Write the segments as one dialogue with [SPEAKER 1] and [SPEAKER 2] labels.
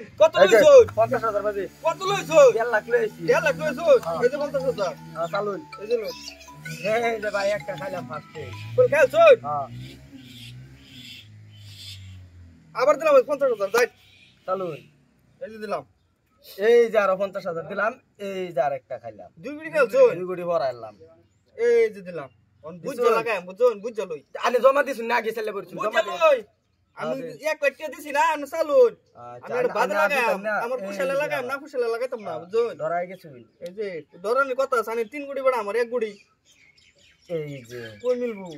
[SPEAKER 1] কত লইছো?
[SPEAKER 2] 50,000 বাজে।
[SPEAKER 1] কত লইছো?
[SPEAKER 2] 1.5 লাখ লইছি।
[SPEAKER 1] 1.5 লাখ লইছো? এই যে 50,000।
[SPEAKER 2] চালুন।
[SPEAKER 1] এই যে লই।
[SPEAKER 2] এই যে ভাই একটা খাইলাম ফার্স্টে।
[SPEAKER 1] কোন খেলছো?
[SPEAKER 2] হ্যাঁ,
[SPEAKER 1] আবার দিলাম 50,000 যাই।
[SPEAKER 2] চালুন।
[SPEAKER 1] এই যে দিলাম।
[SPEAKER 2] এই যে আরো 50,000 দিলাম, এই যে আরেকটা খাইলাম।
[SPEAKER 1] দুই গুড়ি খেলছো?
[SPEAKER 2] 2 কোটি ভরাইলাম।
[SPEAKER 1] এই যে দিলাম। অন বুঝা লাগাই বুঝুন বুঝা লই।
[SPEAKER 2] আনে জমা দিছুন না আগে ছেলে পড়ছুন জমা
[SPEAKER 1] বুঝা
[SPEAKER 2] দি।
[SPEAKER 1] লই। আমি 1 লাখ টাকা দিছি না আমি চালুন। আমি এটা বাদ লাগাই আমার
[SPEAKER 2] এই
[SPEAKER 1] ফুসালে লাগাই না ফুসালে লাগাইতাম না বুঝুন।
[SPEAKER 2] ধরাই গেছুন।
[SPEAKER 1] এই যে ধরনের কথা আছে 3 গুড়ি বড় আমার 1 গুড়ি
[SPEAKER 2] এই যে
[SPEAKER 1] কই মিলবো?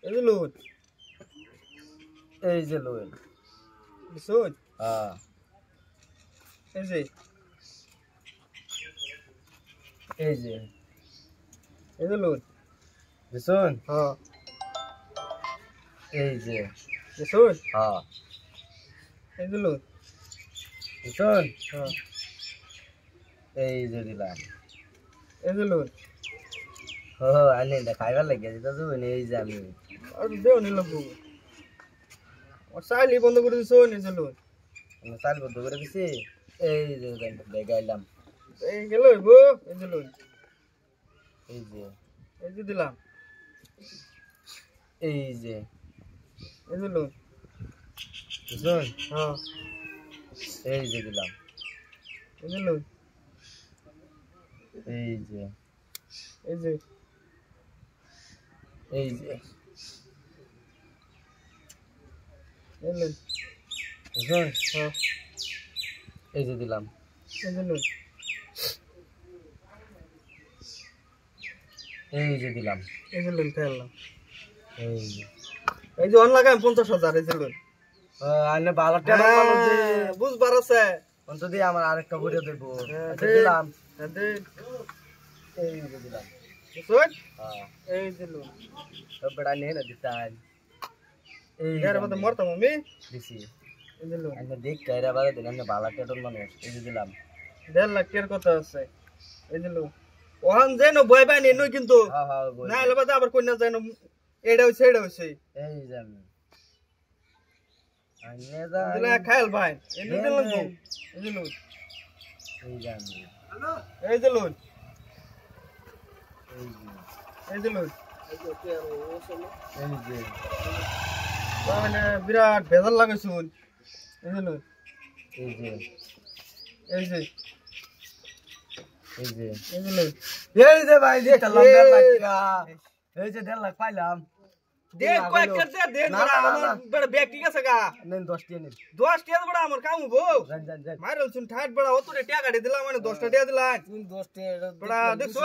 [SPEAKER 1] এই যে লই।
[SPEAKER 2] এই যে লইন।
[SPEAKER 1] বুঝুন?
[SPEAKER 2] হ্যাঁ,
[SPEAKER 1] এই যে
[SPEAKER 2] এই যে
[SPEAKER 1] লই।
[SPEAKER 2] বুঝছুন?
[SPEAKER 1] হ্যাঁ
[SPEAKER 2] এই যে
[SPEAKER 1] বুঝুন?
[SPEAKER 2] হ্যাঁ,
[SPEAKER 1] এই যে লই।
[SPEAKER 2] বুঝছুন?
[SPEAKER 1] হ্যাঁ
[SPEAKER 2] এই যে দিলাম।
[SPEAKER 1] এই যে লই।
[SPEAKER 2] ও আনে এটা খাইবার লাগে দিতা জুন এই যে আমি
[SPEAKER 1] আর দেও নি লাগবো। আর সাইলি বন্ধ করে দিছো এই যে লই।
[SPEAKER 2] আমি চাল বদ্ধ করে দিছি। এই যে দেখাইলাম।
[SPEAKER 1] এই গেল গো এই যে লই।
[SPEAKER 2] এই যে
[SPEAKER 1] এই যে দিলাম।
[SPEAKER 2] এই যে
[SPEAKER 1] এই যে লই।
[SPEAKER 2] বুঝছুন?
[SPEAKER 1] হ্যাঁ
[SPEAKER 2] এই যে দিলাম।
[SPEAKER 1] এই যে লই।
[SPEAKER 2] এই যে
[SPEAKER 1] এই যে
[SPEAKER 2] এই যে
[SPEAKER 1] এই লই।
[SPEAKER 2] বুঝছুন?
[SPEAKER 1] হ্যাঁ
[SPEAKER 2] এই যে দিলাম।
[SPEAKER 1] এই যে লই।
[SPEAKER 2] এই যে দিলাম।
[SPEAKER 1] এই যে লই খেললাম।
[SPEAKER 2] এই যে
[SPEAKER 1] এই যে অন লাগাই 50,000 এই যে লই।
[SPEAKER 2] আনে ভালো টাকা মানুষ যে
[SPEAKER 1] বুঝবার আছে।
[SPEAKER 2] অন্তত দিয়ে আমার আরেকটা ভরে দেব। আচ্ছা
[SPEAKER 1] দে।
[SPEAKER 2] দিলাম।
[SPEAKER 1] দে
[SPEAKER 2] এই যে দিলাম।
[SPEAKER 1] বুঝুন?
[SPEAKER 2] হ্যাঁ,
[SPEAKER 1] এই যে লই।
[SPEAKER 2] সব বেড়া নিয়ে না দিতাম। এই
[SPEAKER 1] এর মধ্যে মরতাম আমি।
[SPEAKER 2] দিছি।
[SPEAKER 1] এই যে লই।
[SPEAKER 2] আনে দেখ কাইরা বারে দিন আনে ভালো টাকা মানুষ। এই যে দিলাম।
[SPEAKER 1] 1.5 লাখ টাকার কথা আছে। এই যে লই। ওহান যেন বই বাই নই কিন্তু
[SPEAKER 2] হ্যাঁ হ্যাঁ বল।
[SPEAKER 1] না এলে বাদে আবার কইনা যায় না এটা হইছে
[SPEAKER 2] এই যে আমি আনে যা
[SPEAKER 1] দিলা খাইল ভাই এনে দিল লাগবো এই যে লই
[SPEAKER 2] এই যে আমি
[SPEAKER 1] এই যে লই
[SPEAKER 2] এই যে
[SPEAKER 1] এই যে লই
[SPEAKER 2] এই যে
[SPEAKER 1] মানে বিরাট বেজাল লাগাইছুন এই যে লই
[SPEAKER 2] এই যে
[SPEAKER 1] এই যে
[SPEAKER 2] এই যে
[SPEAKER 1] এই যে লই
[SPEAKER 2] এই যে ভাই দেখলাম 1.5 লাখ টাকা। এই যে 1.5 লাখ পাইলাম।
[SPEAKER 1] দে কয়েক করতে দে
[SPEAKER 2] না,
[SPEAKER 1] বড়
[SPEAKER 2] না, না,
[SPEAKER 1] আমার
[SPEAKER 2] না।
[SPEAKER 1] বড় ব্যাগ ঠিক আছে গা
[SPEAKER 2] নেন 10 টাকা নিন।
[SPEAKER 1] 10 টাকা বড় আমার কাম হবো
[SPEAKER 2] যান যান যান।
[SPEAKER 1] মাইরল শুন ঠাট বড় অত টাকা গাড়ি দিলাম মানে 10 টাকা দিলাম
[SPEAKER 2] তুমি 10 টাকা
[SPEAKER 1] বড় দেখছো